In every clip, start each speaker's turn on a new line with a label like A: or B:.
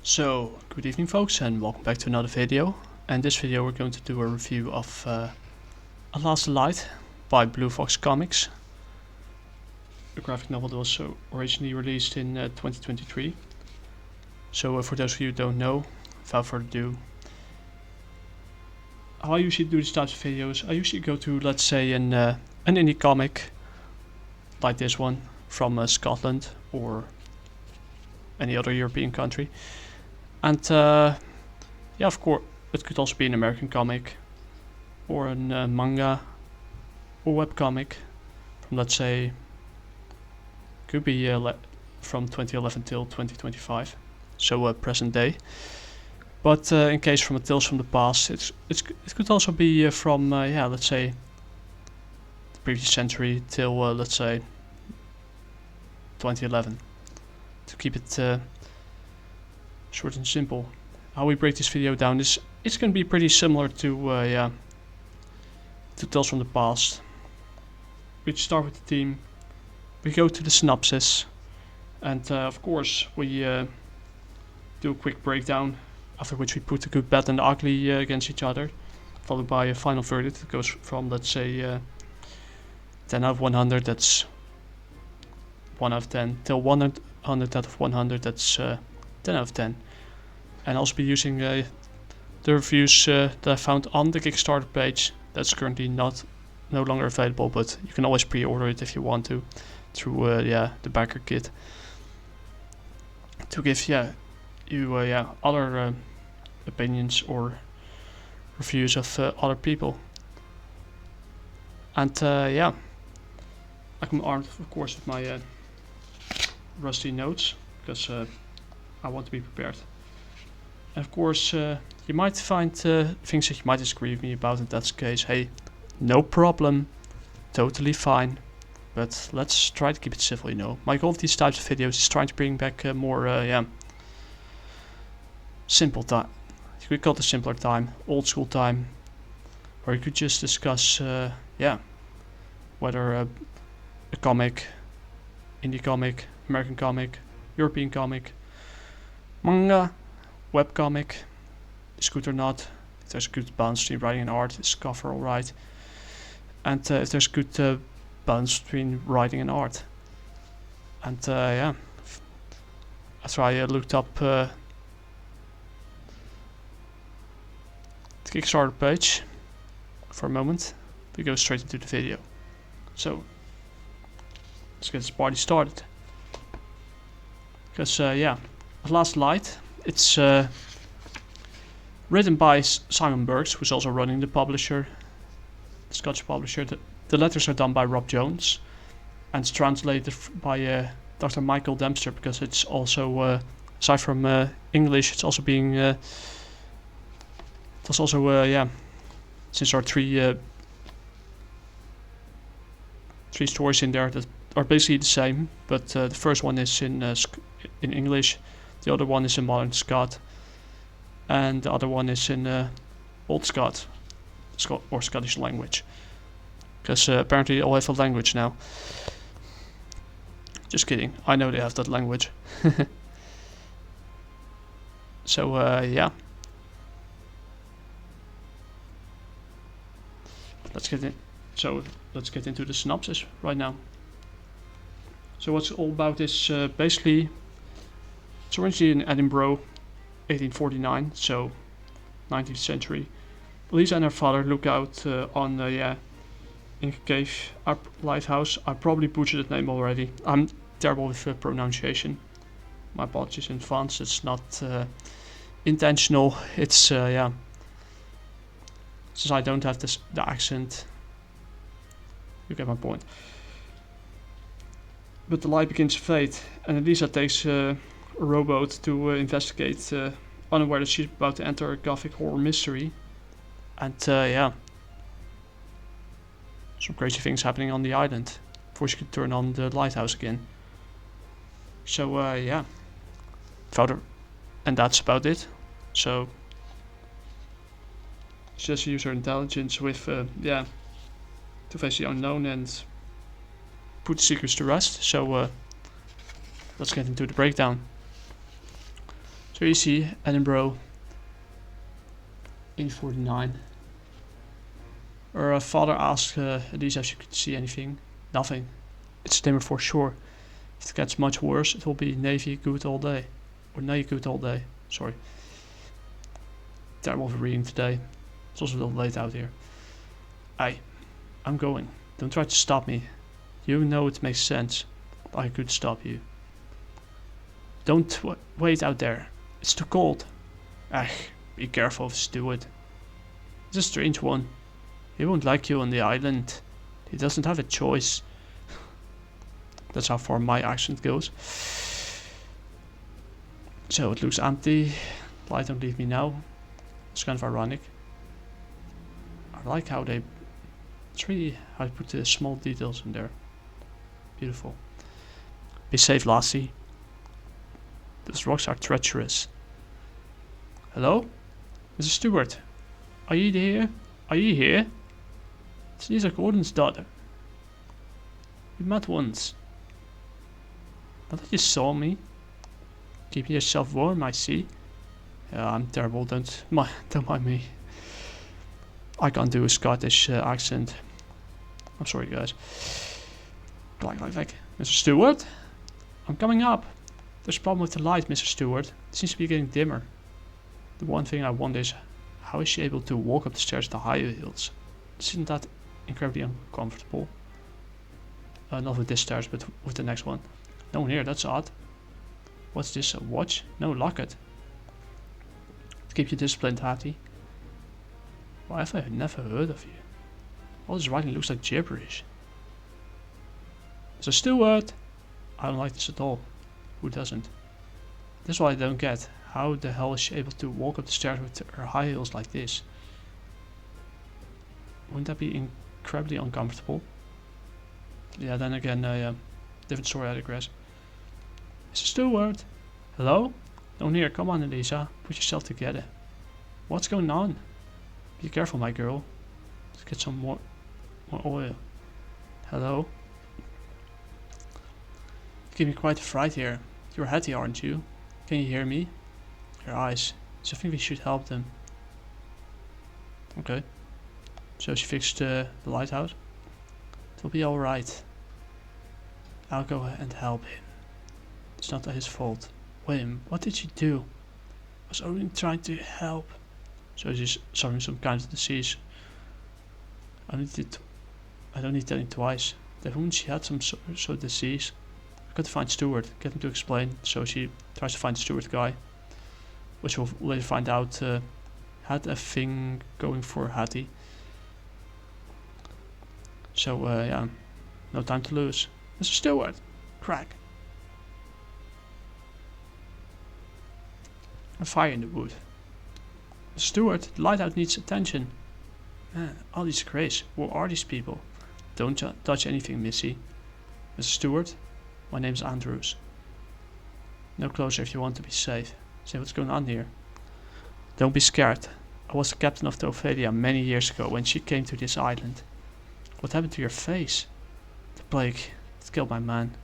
A: So, good evening folks and welcome back to another video. And this video we're going to do a review of Last the Licht by Blue Fox Comics. A graphic novel that was originally released in 2023. So for those of you who don't know, without further ado, how I usually do these types of videos, I usually go to, let's say, an indie comic like this one from Scotland or any other European country. And yeah, of course, it could also be an American comic or a manga or webcomic from, let's say, could be from 2011 till 2025, so present day. But in case from a Tales from the Past, it could also be from yeah, let's say the previous century till let's say 2011. To keep it short and simple, how we break this video down is it's going to be pretty similar to yeah, to Tales from the Past. We start with the theme, we go to the synopsis, and of course we do a quick breakdown, after which we put the good, bad and the ugly against each other, followed by a final verdict that goes from, let's say, 10 out of 100, that's 1 out of 10, till 100 out of 100, that's 10 out of 10. And I'll also be using the reviews that I found on the Kickstarter page. That's currently no longer available, but you can always pre-order it if you want to, through yeah, the backer kit, to give you yeah, other opinions or reviews of other people. And yeah, I'm armed of course with my rusty notes, because I want to be prepared. And of course you might find things that you might disagree with me about. In that case, hey, no problem, totally fine. But let's try to keep it civil, you know. My goal of these types of videos is trying to bring back more yeah, simple time. You could call it a simpler time, old school time, where you could just discuss yeah, whether a comic, indie comic, American comic, European comic, manga, webcomic is good or not. If there's a good balance between writing and art, is cover alright. And if there's good balance between writing and art. And yeah, after I looked up the Kickstarter page for a moment, we go straight into the video. So let's get this party started. Because yeah, Last the Licht, it's written by Simon Burks, who's also running the publisher, the Scottish publisher. The letters are done by Rob Jones, and it's translated by Dr. Michael Dempster, because it's also aside from English, it's also being there's also yeah, since there are three stories in there that are basically the same, but the first one is in English, the other one is in Modern Scot, and the other one is in Old Scot, or Scottish language, because apparently they all have a language now. Just kidding, I know they have that language. So yeah, let's get in. So let's get into the synopsis right now. So what's it all about is basically, it's originally in Edinburgh, 1849, so 19th century. Eliza and her father look out on yeah, Inchkeith Lighthouse. I probably butchered the name already. I'm terrible with pronunciation. My apologies in advance. It's not intentional. It's yeah, since I don't have the accent. You get my point. But the light begins to fade, and Eliza takes a rowboat to investigate, unaware that she's about to enter a Gothic horror mystery. And yeah, some crazy things happening on the island before she could turn on the lighthouse again. So yeah, and that's about it. So she has to use her intelligence with yeah, to face the unknown and put the secrets to rest. So let's get into the breakdown. So you see Edinburgh, 1849. Her father asked Eliza if she could see anything. Nothing. It's dimmer for sure. If it gets much worse, it will be navy good all day. Or nay good all day. Sorry. Terrible for reading today. It's also a little late out here. I'm going. Don't try to stop me. You know it makes sense. I could stop you. Don't wait out there. It's too cold. Be careful of Stewart. He's a strange one. He won't like you on the island. He doesn't have a choice. That's how far my accent goes. So it looks empty. Light don't leave me now. It's kind of ironic. I like how they... It's really how they put the small details in there. Beautiful. Be safe, lassie. Those rocks are treacherous. Hello? Mrs. Stewart? Are you here? Are you here? It's Lisa Gordon's daughter. We met once. Not that you saw me. Keeping yourself warm, I see. Yeah, I'm terrible, don't mind me. I can't do a Scottish accent. I'm sorry, guys. Like. Mr. Stewart? I'm coming up. There's a problem with the light, Mr. Stewart. It seems to be getting dimmer. The one thing I wonder is, how is she able to walk up the stairs with the high heels? Isn't that incredibly uncomfortable? Not with this stairs, but with the next one. No one here, that's odd. What's this, a watch? No, lock it. To keep you disciplined, Hattie. Why have I never heard of you? All this writing looks like gibberish. Mr. Stewart! I don't like this at all. Who doesn't? This is what I don't get. How the hell is she able to walk up the stairs with her high heels like this? Wouldn't that be incredibly uncomfortable? Yeah, then again, different story I digress. Mr. Stewart! Hello? Down here, come on, Eliza. Put yourself together. What's going on? Be careful, my girl. Let's get some more oil. Hello? You give me quite a fright here. You're Hattie, aren't you? Can you hear me? Your eyes. So I think we should help them. Okay. So she fixed the lighthouse. It'll be alright. I'll go and help him. It's not his fault. William, what did you do? I was only trying to help. So she's suffering some kind of disease. I don't need telling twice. The woman she had some sort of disease. I've got to find Stewart, get him to explain. So she tries to find the Stewart guy, which we'll later find out had a thing going for Hattie. So yeah, no time to lose. Mr. Stewart, crack. A fire in the wood. Mr. Stewart, the lighthouse needs attention. Man, all these grays. Who are these people? Don't touch anything, Missy. Mr. Stewart, my name's Andrews. No closer if you want to be safe. Say what's going on here. Don't be scared. I was the captain of the Ophelia many years ago when she came to this island. What happened to your face? The plague. It killed my man.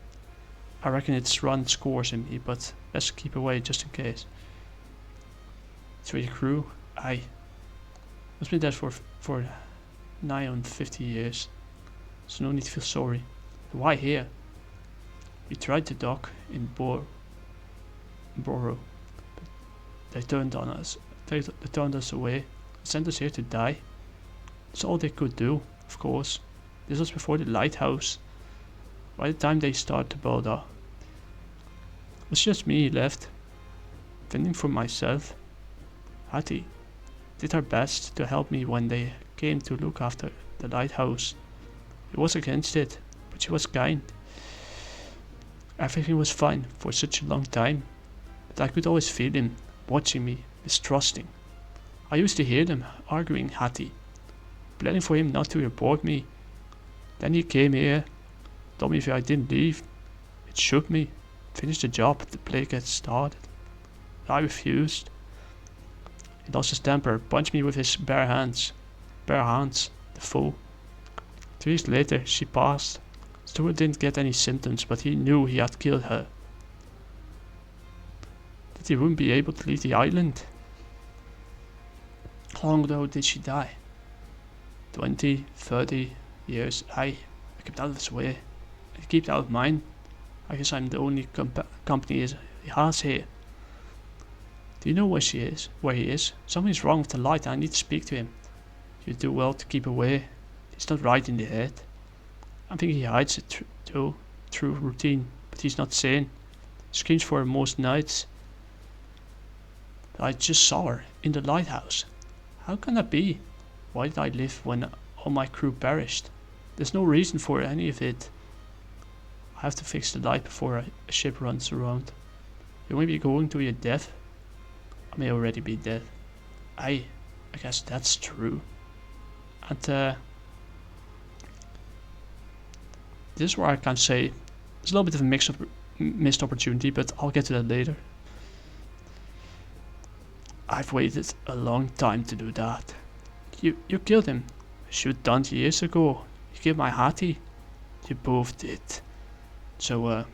A: I reckon it's run its course in me, but best keep away just in case. It's for your crew? Aye. Must been dead for nigh on 50 years. So no need to feel sorry. But why here? We tried to dock in Borough, but they turned on us. They turned us away. Sent us here to die. That's all they could do, of course. This was before the lighthouse. By the time they started to build up, it was just me left, fending for myself. Hattie did her best to help me when they came to look after the lighthouse. He was against it, but she was kind. Everything was fine for such a long time, but I could always feel him watching me, mistrusting. I used to hear them arguing, Hattie, pleading for him not to report me. Then he came here, told me if I didn't leave, it shook me, finished the job, the plague had started. I refused. He lost his temper, punched me with his bare hands, the fool. 2 weeks later, she passed. Stuart didn't get any symptoms, but he knew he had killed her. but he wouldn't be able to leave the island. How long ago did she die? 20, 30 years. I kept out of his way. I kept out of mine. I guess I'm the only company he has here. Do you know where she is? Where he is? Something's wrong with the light. I need to speak to him. You do well to keep away. He's not right in the head. I think he hides it through routine, but he's not sane. Screams for her most nights. I just saw her in the lighthouse. How can that be? Why did I live when all my crew perished? There's no reason for any of it. I have to fix the light before a ship runs around. You may be going to your death. I may already be dead. I guess that's true. And this is where I can say it's a little bit of a missed opportunity, but I'll get to that later. I've waited a long time to do that. You killed him. I should have done it years ago. You killed my Hattie. You both did. So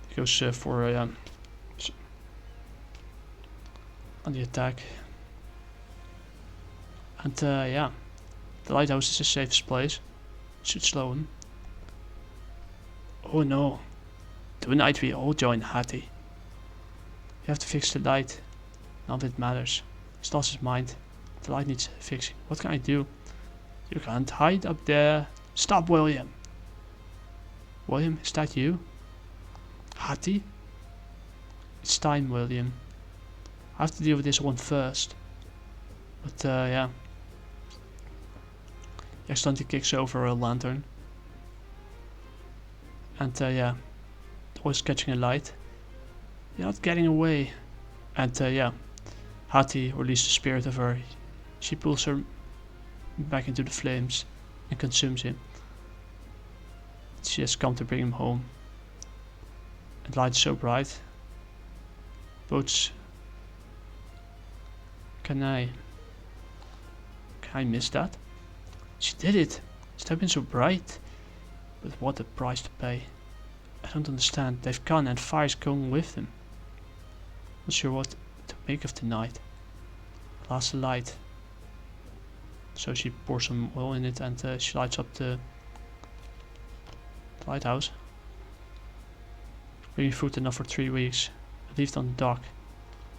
A: he goes for on the attack. And yeah, the lighthouse is the safest place. It should slow him. Oh no. Tonight we all join Hattie. You have to fix the light. None of it matters. He's lost his mind. The light needs fixing. What can I do? You can't hide up there. Stop, William. William, is that you? Hattie? It's time, William. I have to deal with this one first. But yeah. He accidentally kicks over a lantern. And yeah. Always catching a light. You're not getting away. And yeah. Hattie releases the spirit of her. She pulls her back into the flames and consumes him. She has come to bring him home. And the light is so bright. Boats. Can I miss that? She did it. It's been so bright. But what a price to pay. I don't understand. They've gone and fire's going with them. Not sure what to make of tonight. Last the Light. So she pours some oil in it and she lights up the lighthouse. Bringing food enough for 3 weeks. Leave it on the dock.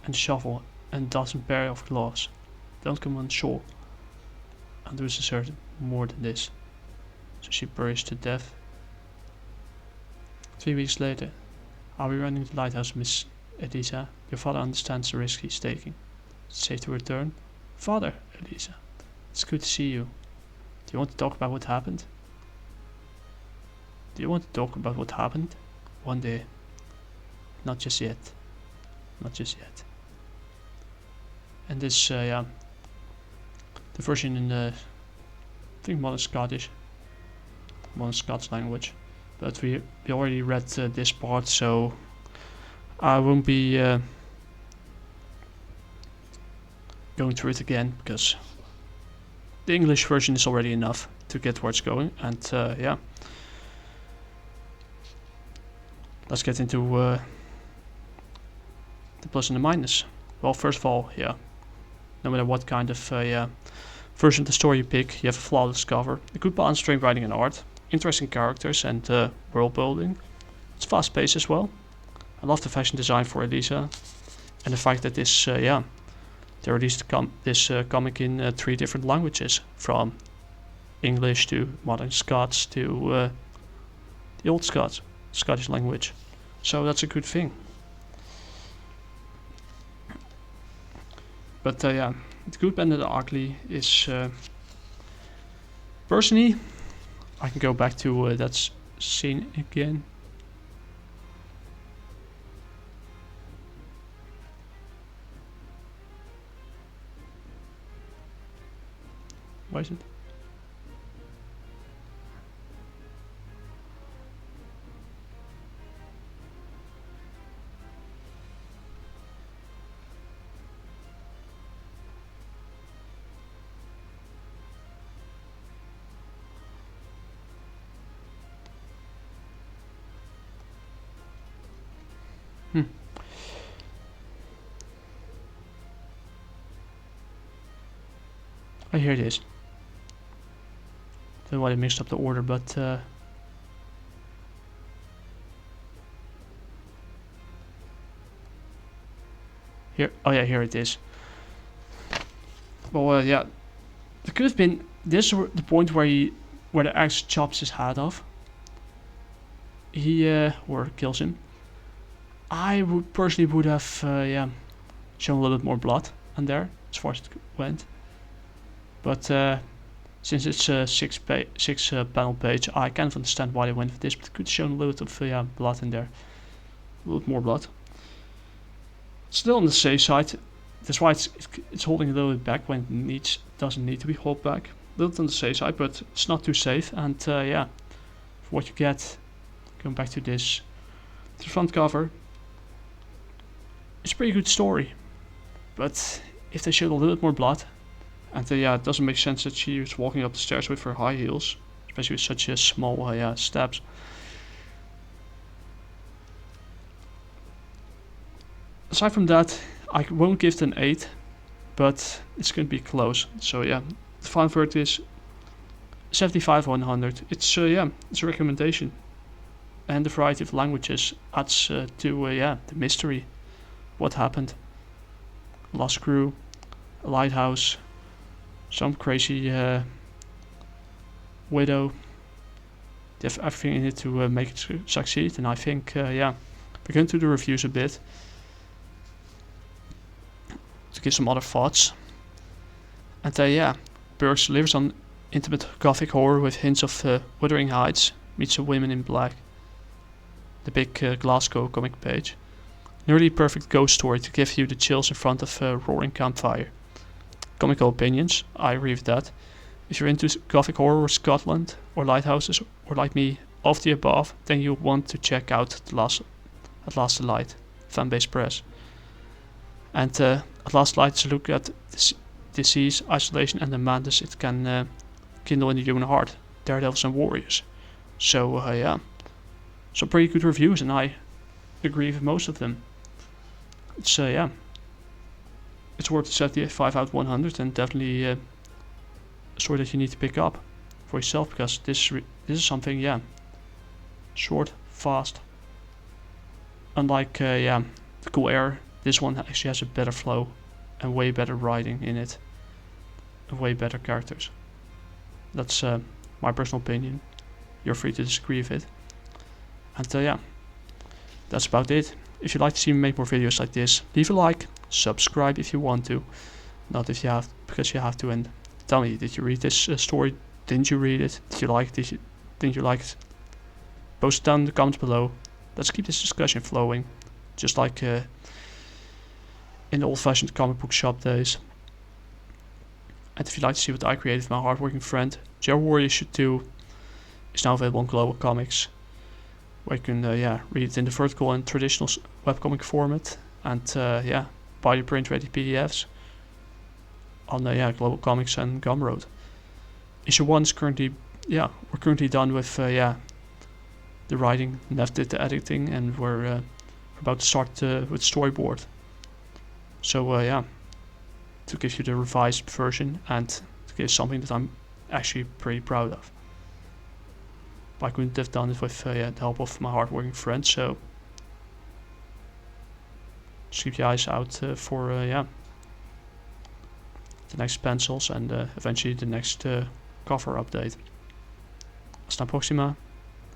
A: And a shovel and a dozen pair of gloves. Don't come on shore. And do desert more than this. So she perished to death. 3 weeks later. Are we running the lighthouse, Miss Eliza? Your father understands the risk he's taking. It's safe to return. Father, Eliza. It's good to see you. Do you want to talk about what happened? Do you want to talk about what happened? One day. Not just yet. Not just yet. And this, yeah. The version in I think modern Scottish. Modern Scots language. But we already read this part, so I won't be going through it again, because the English version is already enough to get where it's going. And yeah. Let's get into the plus and the minus. Well, first of all, yeah. No matter what kind of yeah, version of the story you pick, you have a flawless cover, a good balance between writing and art, interesting characters and world building. It's fast paced as well. I love the fashion design for Eliza, and the fact that this, yeah, they released this comic in 3 different languages, from English to modern Scots to the old Scots, Scottish language. So that's a good thing. But yeah, the good and the ugly is personally, I can go back to that scene again. Why is it? Oh, here it is. Don't know why I mixed up the order, but here. Oh yeah, here it is. Well, yeah, it could have been this the point where the axe chops his head off. He or kills him. I would personally would have yeah, shown a little bit more blood on there as far as it went. But since it's a six panel page, I kind of understand why they went for this. But it could have shown a little bit of yeah, blood in there, a little bit more blood. Still on the safe side. That's why it's holding a little bit back when it doesn't need to be held back. A little bit on the safe side, but it's not too safe. And yeah, for what you get, going back to this, the front cover. It's a pretty good story, but if they showed a little bit more blood, and yeah, it doesn't make sense that she was walking up the stairs with her high heels, especially with such a small yeah, steps. Aside from that, I won't give it an 8, but it's going to be close. So yeah, the final verdict is 75/100. It's yeah, it's a recommendation, and the variety of languages adds to yeah, the mystery. What happened? Lost crew, a lighthouse, some crazy widow. They have everything in it to make it succeed, and I think yeah, we're going to do the reviews a bit to give some other thoughts. And yeah, Burks delivers on intimate gothic horror with hints of Wuthering Heights meets a Women in Black. The big Glasgow comic page. Nearly perfect ghost story to give you the chills in front of a roaring campfire. Comical opinions, I agree with that. If you're into gothic horror or Scotland or lighthouses or like me, of the above, then you'll want to check out Last the Licht, fan-based press. And at Last the Licht is a look at disease, isolation and the madness it can kindle in the human heart. Daredevils and warriors. So yeah, some pretty good reviews and I agree with most of them. It's yeah, it's worth 75/100 and definitely a story that you need to pick up for yourself because this is something yeah, short, fast. Unlike yeah, the Cool Air, this one actually has a better flow and way better writing in it, and way better characters. That's my personal opinion. You're free to disagree with it. And yeah, that's about it. If you'd like to see me make more videos like this, leave a like, subscribe if you want to, not if you have, because you have to, and tell me, did you read this story? Didn't you read it? Did you like it? Didn't you like it? Post it down in the comments below. Let's keep this discussion flowing, just like in the old-fashioned comic book shop days. And if you'd like to see what I created with my hardworking friend, Joe Warrior Should Do, is now available on Global Comics, where you can yeah, read it in the vertical and traditional webcomic format, and yeah, buy your print-ready PDFs on yeah, Global Comics and Gumroad. Issue 1 is currently, yeah, we're currently done with yeah, the writing, Nev did the editing, and we're about to start with storyboard. So yeah, to give you the revised version and to give something that I'm actually pretty proud of. But I couldn't have done it with yeah, the help of my hardworking friends, so just keep your eyes out for yeah, the next pencils and eventually the next cover update. Hasta la próxima.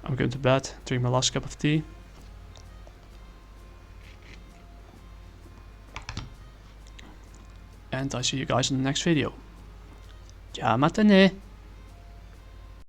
A: I'm going to bed, drink my last cup of tea. And I see you guys in the next video. Ciao matane!